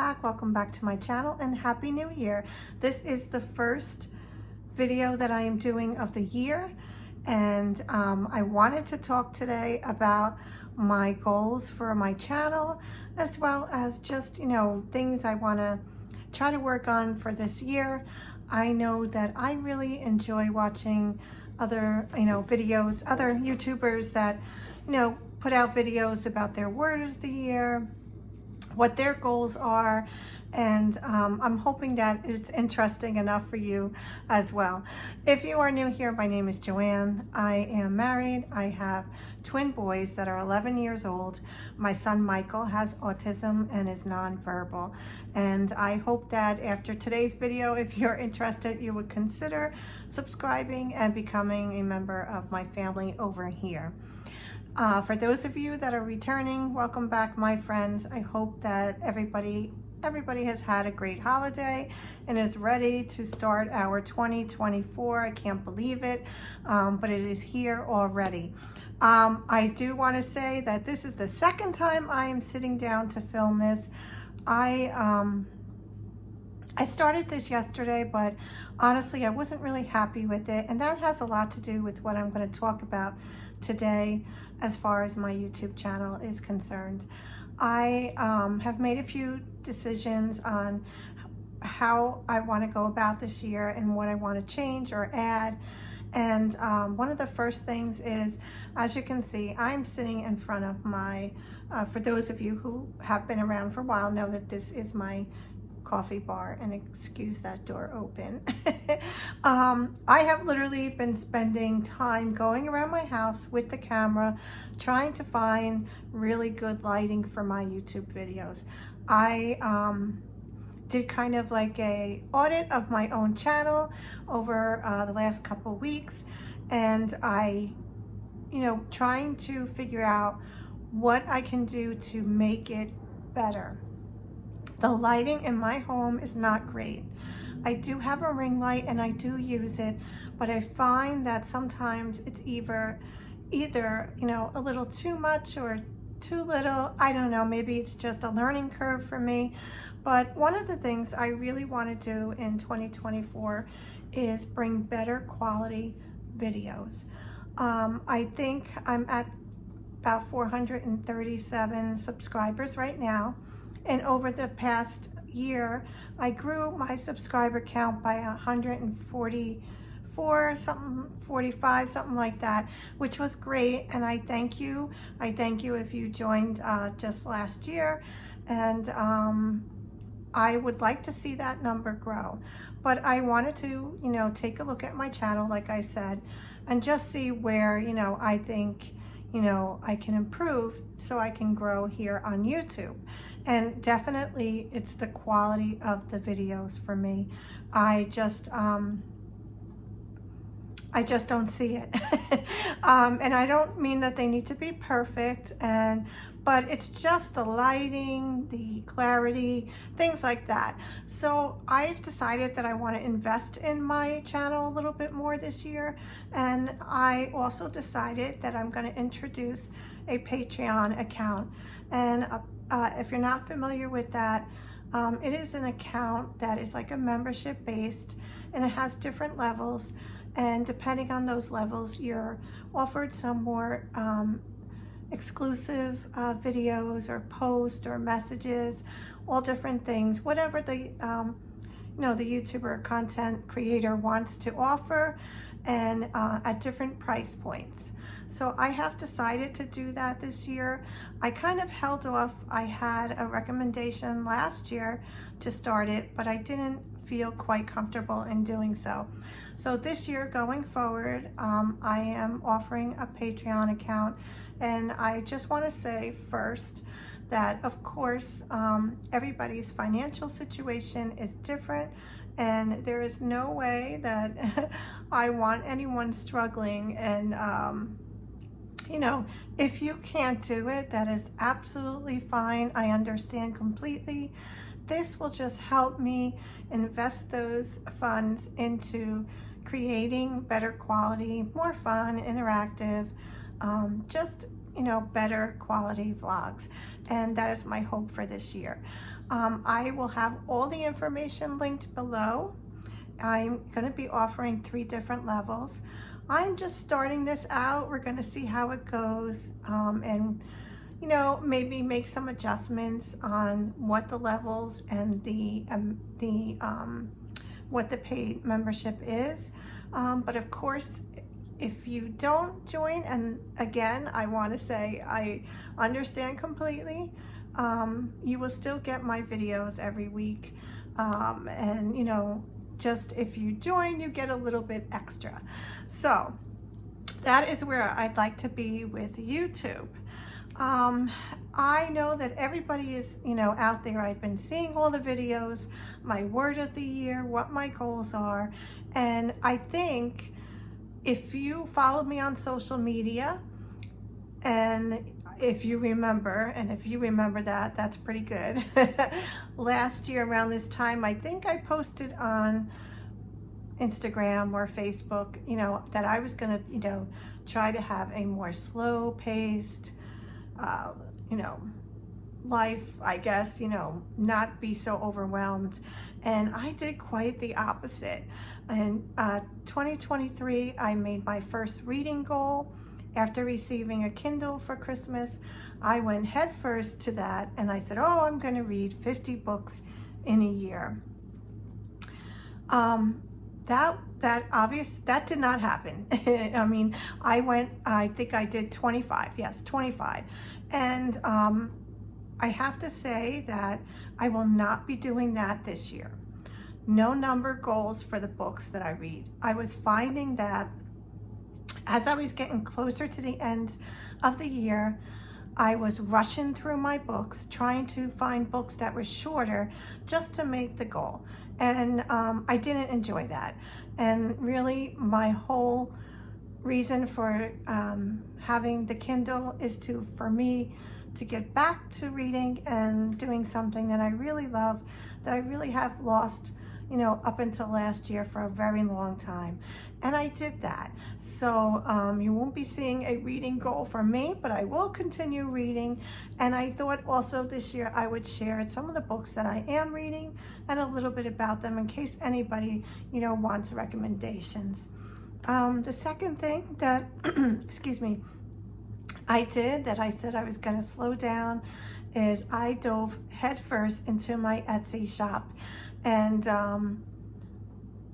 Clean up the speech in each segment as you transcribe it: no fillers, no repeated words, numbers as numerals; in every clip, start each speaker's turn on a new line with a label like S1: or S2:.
S1: welcome back to my channel, and Happy New Year. This is the first video that I am doing of the year, and I wanted to talk today about my goals for my channel, as well as just, things I want to try to work on for this year. I know that I really enjoy watching other, videos, other YouTubers that, put out videos about their word of the year, what their goals are, and I'm hoping that it's interesting enough for you as well. If you are new here, my name is Joann. I am married. I have twin boys that are 11 years old. My son Michael has autism and is nonverbal, and I hope that after today's video, if you're interested, you would consider subscribing and becoming a member of my family over here. For those of you that are returning, welcome back, my friends. I hope that everybody has had a great holiday and is ready to start our 2024. I can't believe it, but it is here already. I do want to say that this is the second time I am sitting down to film this. I started this yesterday, but honestly, I wasn't really happy with it, and that has a lot to do with what I'm going to talk about today as far as my YouTube channel is concerned. I have made a few decisions on how I want to go about this year and what I want to change or add. And one of the first things is, as you can see, I'm sitting in front of my, for those of you who have been around for a while know that this is my coffee bar, and excuse that door open. I have literally been spending time going around my house with the camera, trying to find really good lighting for my YouTube videos. I did kind of like a audit of my own channel over the last couple weeks, and I, trying to figure out what I can do to make it better. The lighting in my home is not great. I do have a ring light and I do use it, but I find that sometimes it's either, a little too much or too little. I don't know, maybe it's just a learning curve for me. But one of the things I really want to do in 2024 is bring better quality videos. I think I'm at about 437 subscribers right now. And over the past year, I grew my subscriber count by 144, 45, something like that, which was great. And I thank you. I thank you if you joined just last year. And I would like to see that number grow. But I wanted to, take a look at my channel, like I said, and just see where, I think, I can improve so I can grow here on YouTube. And definitely it's the quality of the videos for me. I just don't see it. And I don't mean that they need to be perfect, but it's just the lighting, the clarity, things like that. So I've decided that I want to invest in my channel a little bit more this year. And I also decided that I'm going to introduce a Patreon account. And if you're not familiar with that, it is an account that is like a membership based, and it has different levels. And depending on those levels, you're offered some more exclusive videos or posts or messages, all different things, whatever the the YouTuber content creator wants to offer, and at different price points. So I have decided to do that this year. I kind of held off. I had a recommendation last year to start it, but I didn't feel quite comfortable in doing so. So this year going forward, I am offering a Patreon account. And I just want to say first that, of course, everybody's financial situation is different, and there is no way that I want anyone struggling. And if you can't do it, that is absolutely fine. I understand completely. This will just help me invest those funds into creating better quality, more fun, interactive, just better quality vlogs. And that is my hope for this year. I will have all the information linked below. I'm going to be offering 3 different levels. I'm just starting this out. We're going to see how it goes, and maybe make some adjustments on what the levels and what the paid membership is. But of course, if you don't join, and again, I want to say I understand completely, you will still get my videos every week, and just if you join, you get a little bit extra. So that is where I'd like to be with YouTube. I know that everybody is, out there. I've been seeing all the videos, my word of the year, what my goals are. And I think if you follow me on social media, and if you remember that, that's pretty good. Last year around this time, I think I posted on Instagram or Facebook, that I was gonna, try to have a more slow paced, life, I guess, not be so overwhelmed. And I did quite the opposite. In 2023, I made my first reading goal. After receiving a Kindle for Christmas, I went headfirst to that, and I said, oh, I'm going to read 50 books in a year. That did not happen. I mean, I think I did 25. Yes, 25. And I have to say that I will not be doing that this year. No number goals for the books that I read. I was finding that as I was getting closer to the end of the year, I was rushing through my books, trying to find books that were shorter just to make the goal. And I didn't enjoy that. And really, my whole reason for having the Kindle is for me to get back to reading and doing something that I really love, that I really have lost, up until last year for a very long time. And I did that. So you won't be seeing a reading goal from me, but I will continue reading. And I thought also this year I would share some of the books that I am reading and a little bit about them in case anybody, wants recommendations. The second thing that, excuse me, I did that I said I was going to slow down is I dove headfirst into my Etsy shop. And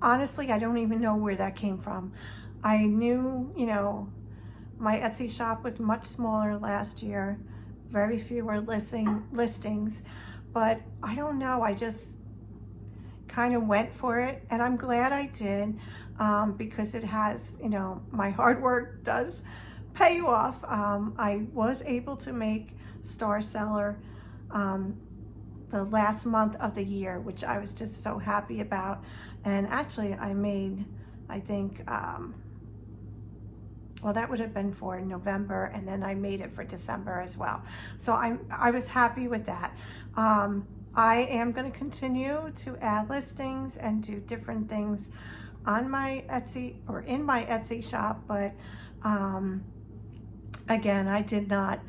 S1: honestly, I don't even know where that came from. I knew, my Etsy shop was much smaller last year, very fewer listings, but I don't know, I just kind of went for it, and I'm glad I did, because it has, my hard work does pay off. I was able to make Star Seller the last month of the year, which I was just so happy about. And actually I made, I think, well, that would have been for November, and then I made it for December as well. So I was happy with that. I am going to continue to add listings and do different things on my Etsy or in my Etsy shop, but again, I did not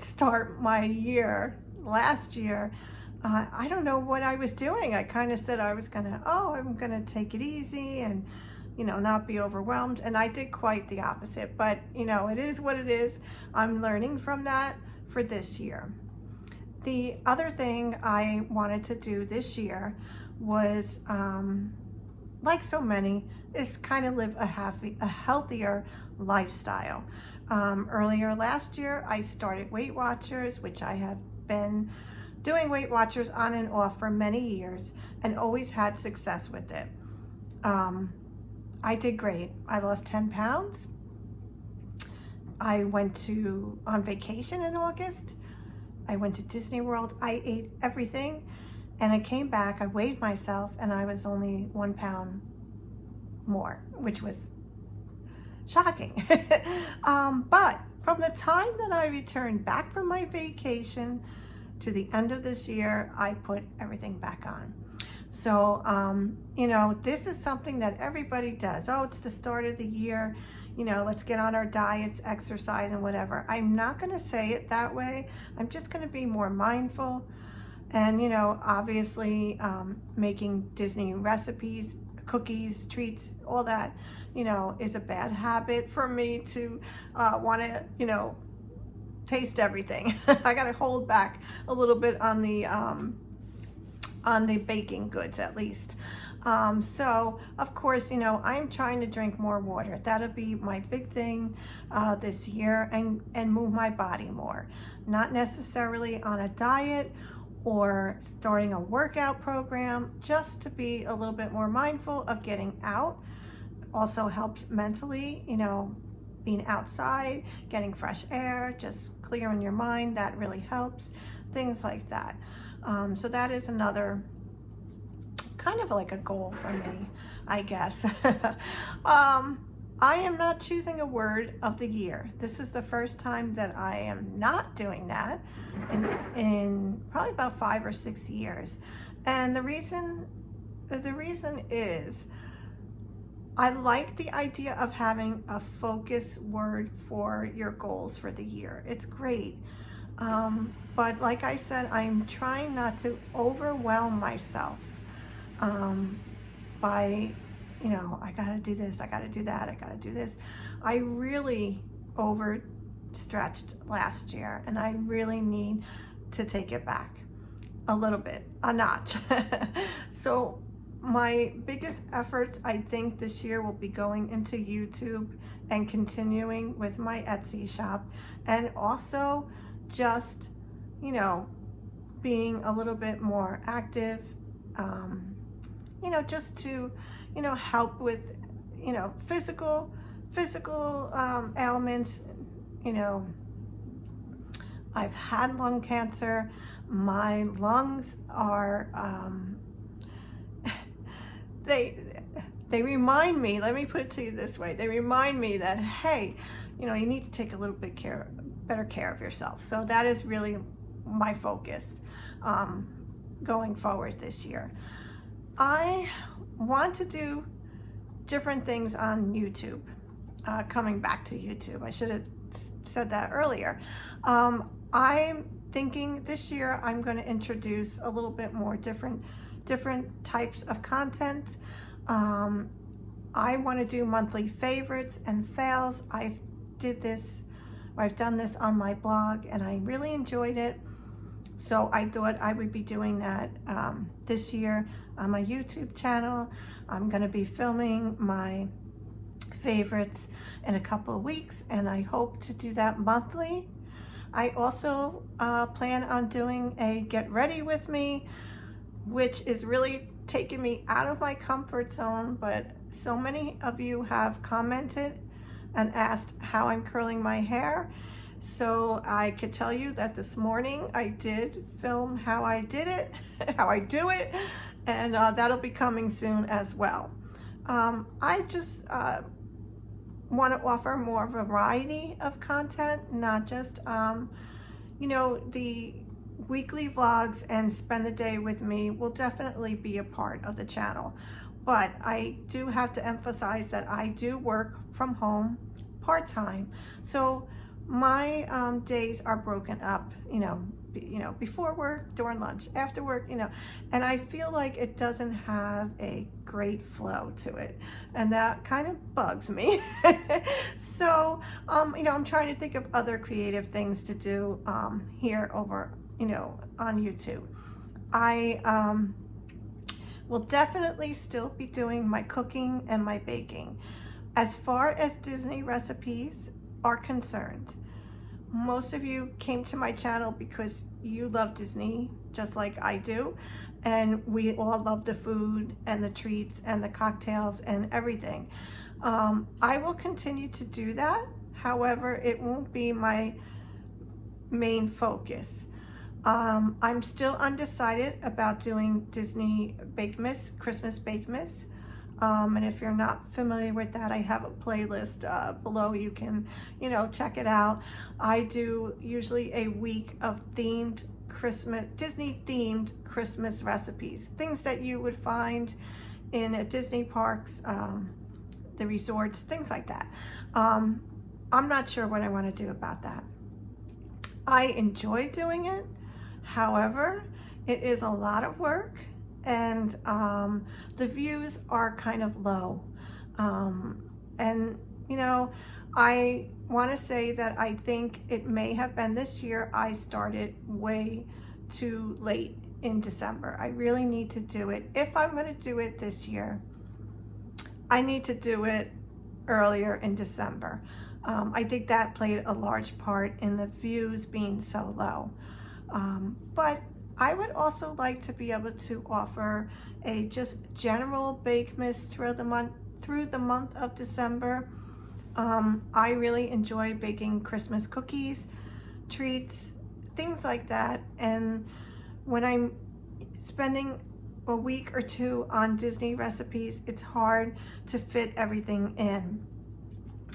S1: start my year last year. I don't know what I was doing. I kind of said I was I'm gonna take it easy and not be overwhelmed, and I did quite the opposite. But it is what it is. I'm learning from that for this year. The other thing I wanted to do this year was, like so many, is kind of live a healthier lifestyle. Earlier last year, I started Weight Watchers, which I have been doing Weight Watchers on and off for many years and always had success with it. I did great. I lost 10 pounds. I went on vacation in August. I went to Disney World. I ate everything, and I came back, I weighed myself, and I was only 1 pound more, which was shocking. But from the time that I returned back from my vacation to the end of this year, I put everything back on. So, this is something that everybody does. Oh, it's the start of the year. you know, let's get on our diets, exercise, and whatever. I'm not going to say it that way. I'm just going to be more mindful. And, you know, obviously making Disney recipes, cookies, treats, all that, you know, is a bad habit for me to want to, you know, taste everything. I got to hold back a little bit on the baking goods at least. So of course, you know, I'm trying to drink more water. That'll be my big thing this year, and move my body more. Not necessarily on a diet or starting a workout program, just to be a little bit more mindful of getting out. Also helps mentally, you know, being outside, getting fresh air, just clearing your mind, that really helps. Things like that. So that is another kind of like a goal for me, I guess. I am not choosing a word of the year. This is the first time that I am not doing that in probably about 5 or 6 years. And the reason is I like the idea of having a focus word for your goals for the year. It's great. But like I said, I'm trying not to overwhelm myself by, you know, I gotta do this, I gotta do that, I gotta do this. I really overstretched last year, and I really need to take it back a little bit, a notch. So my biggest efforts, I think, this year will be going into YouTube and continuing with my Etsy shop, and also just, you know, being a little bit more active, you know, just to, you know, help with, you know, physical ailments. You know, I've had lung cancer. My lungs are, they remind me, let me put it to you this way, they remind me that, hey, you know, you need to take a little bit better care of yourself. So that is really my focus going forward this year. I want to do different things on YouTube. Coming back to YouTube, I should have said that earlier. I'm thinking this year I'm going to introduce a little bit more different types of content. I want to do monthly favorites and fails. I've done this on my blog, and I really enjoyed it. So I thought I would be doing that this year on my YouTube channel. I'm going to be filming my favorites in a couple of weeks, and I hope to do that monthly. I also plan on doing a get ready with me, which is really taking me out of my comfort zone, but so many of you have commented and asked how I'm curling my hair. So I could tell you that this morning I did film how I did it, how I do it, and that'll be coming soon as well. I just want to offer more variety of content, not just, you know, the weekly vlogs and spend the day with me will definitely be a part of the channel. But I do have to emphasize that I do work from home part-time. So my days are broken up, you know, before work, during lunch, after work, you know, and I feel like it doesn't have a great flow to it, and that kind of bugs me. So, you know, I'm trying to think of other creative things to do here over, you know, on YouTube. I will definitely still be doing my cooking and my baking. As far as Disney recipes are concerned, most of you came to my channel because you love Disney just like I do, and we all love the food and the treats and the cocktails and everything. I will continue to do that. However, it won't be my main focus. I'm still undecided about doing Disney Bakemas, Christmas Bakemas. And if you're not familiar with that, I have a playlist below. You can, you know, check it out. I do usually a week of themed Christmas, Disney themed Christmas recipes, things that you would find in Disney parks, the resorts, things like that. I'm not sure what I want to do about that. I enjoy doing it. However, it is a lot of work, and the views are kind of low. And you know, I want to say that I think it may have been this year I started way too late in December. I really need to do it. If I'm going to do it this year, I need to do it earlier in December. I think that played a large part in the views being so low. But I would also like to be able to offer a just general Bakemas through the month of December. I really enjoy baking Christmas cookies, treats, things like that. And when I'm spending a week or two on Disney recipes, it's hard to fit everything in.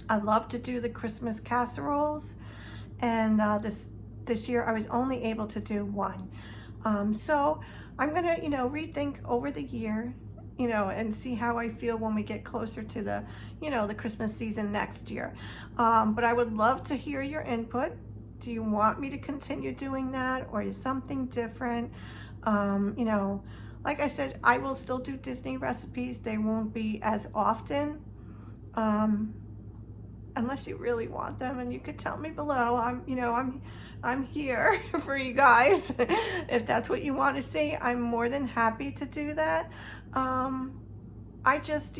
S1: I love to do the Christmas casseroles, and this year I was only able to do one. So I'm gonna, rethink over the year, and see how I feel when we get closer to the, the Christmas season next year. But I would love to hear your input. Do you want me to continue doing that, or is something different? Like I said, I will still do Disney recipes. They won't be as often, unless you really want them, and you could tell me below. I'm here for you guys. If that's what you want to see, I'm more than happy to do that. I just,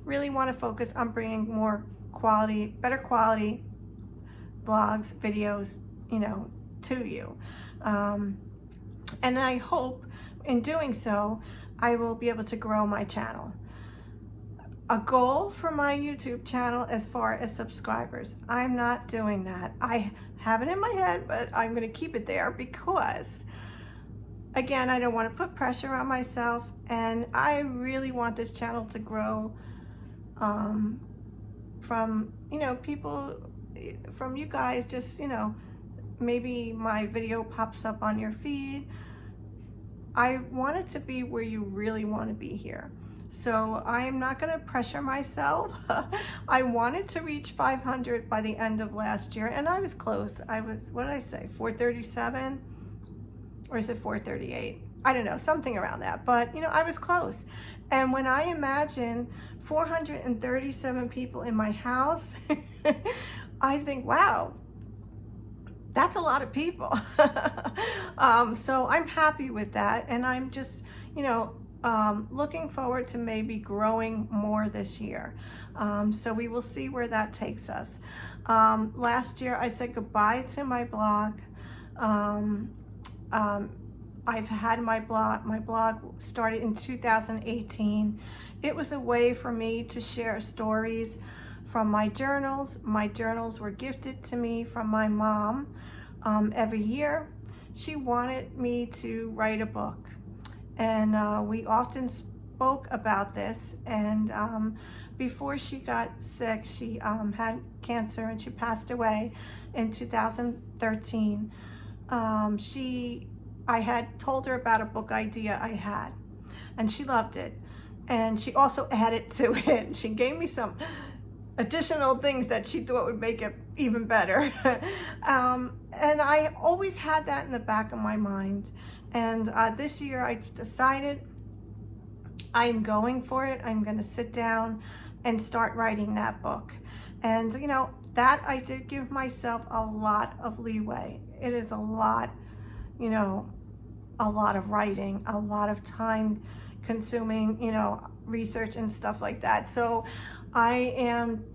S1: really want to focus on bringing more quality, better quality vlogs, videos, to you. And I hope in doing so, I will be able to grow my channel. A goal for my YouTube channel as far as subscribers, I'm not doing that. I have it in my head, but I'm going to keep it there because, again, I don't want to put pressure on myself, and I really want this channel to grow from, people, from you guys, just, maybe my video pops up on your feed. I want it to be where you really want to be here. So I'm not going to pressure myself. I wanted to reach 500 by the end of last year, and I was close. I was, what did I say, 437? Or is it 438? I don't know, something around that. But, I was close. And when I imagine 437 people in my house, I think, wow, that's a lot of people. So I'm happy with that. And I'm just, looking forward to maybe growing more this year. So we will see where that takes us. Last year I said goodbye to my blog. I've had my blog started in 2018. It was a way for me to share stories from my journals. My journals were gifted to me from my mom every year. She wanted me to write a book. And we often spoke about this. And before she got sick, she had cancer and she passed away in 2013. I had told her about a book idea I had, and she loved it. And she also added to it. She gave me some additional things that she thought would make it even better. And I always had that in the back of my mind. And this year I decided I'm going for it. I'm going to sit down and start writing that book. And, that I did give myself a lot of leeway. It is a lot, a lot of writing, a lot of time consuming, research and stuff like that. So I am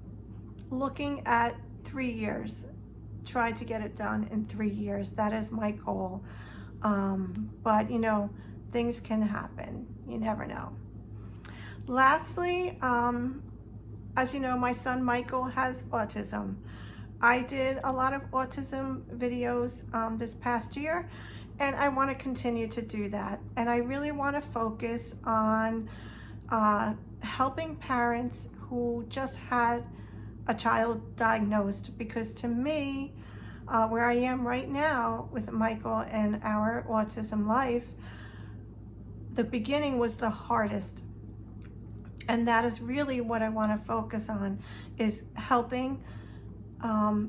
S1: looking at 3 years, try to get it done in 3 years. That is my goal. But things can happen. You never know. Lastly, as you know, my son Michael has autism. I did a lot of autism videos this past year, and I want to continue to do that. And I really want to focus on helping parents who just had a child diagnosed, because to me, where I am right now with Michael and our autism life, the beginning was the hardest. And that is really what I want to focus on, is helping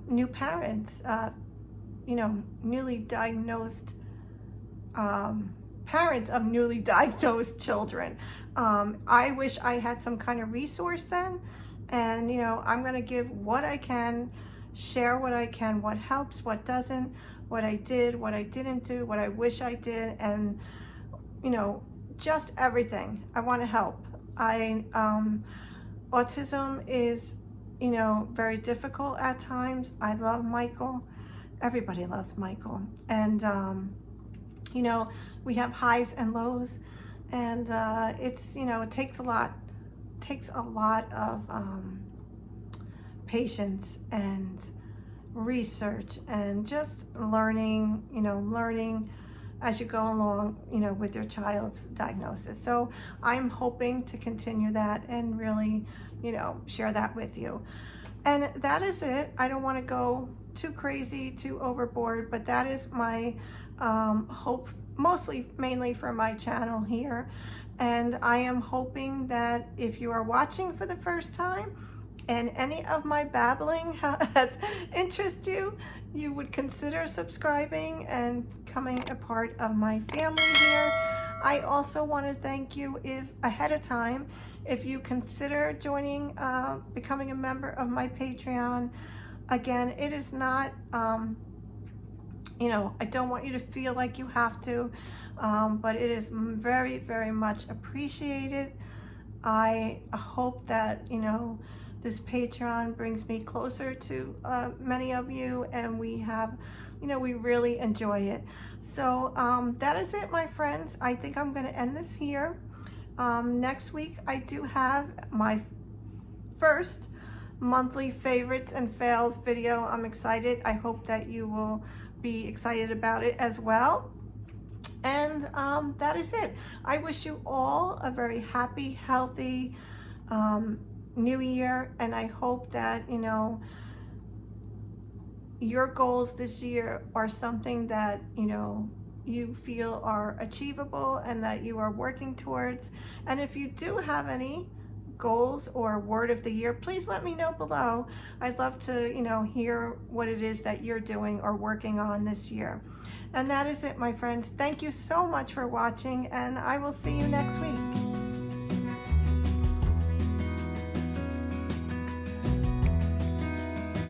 S1: new parents, newly diagnosed parents of newly diagnosed children. I wish I had some kind of resource then, and I'm going to give what I can, share what I can, what helps, what doesn't, what I did, what I didn't do, what I wish I did, and just everything. I want to help. Autism is very difficult at times. I love Michael. Everybody loves Michael, and we have highs and lows, and it's it takes a lot of patience and research and just learning as you go along with your child's diagnosis. So I'm hoping to continue that and really share that with you. And that is it. I don't want to go too crazy, too overboard, but that is my hope, mainly for my channel here. And I am hoping that if you are watching for the first time and any of my babbling has interested you, you would consider subscribing and becoming a part of my family here. I also want to thank you ahead of time if you consider becoming a member of my Patreon. Again, it is not, I don't want you to feel like you have to, but it is very, very much appreciated. I hope that, this Patreon brings me closer to many of you, and we have, we really enjoy it. So that is it, my friends. I think I'm going to end this here. Next week, I do have my first monthly favorites and fails video. I'm excited. I hope that you will be excited about it as well. And that is it. I wish you all a very happy, healthy new year, and I hope that your goals this year are something that you feel are achievable and that you are working towards. And if you do have any goals or word of the year, please let me know below. I'd love to hear what it is that you're doing or working on this year. And that is it, my friends. Thank you so much for watching, and I will see you next week.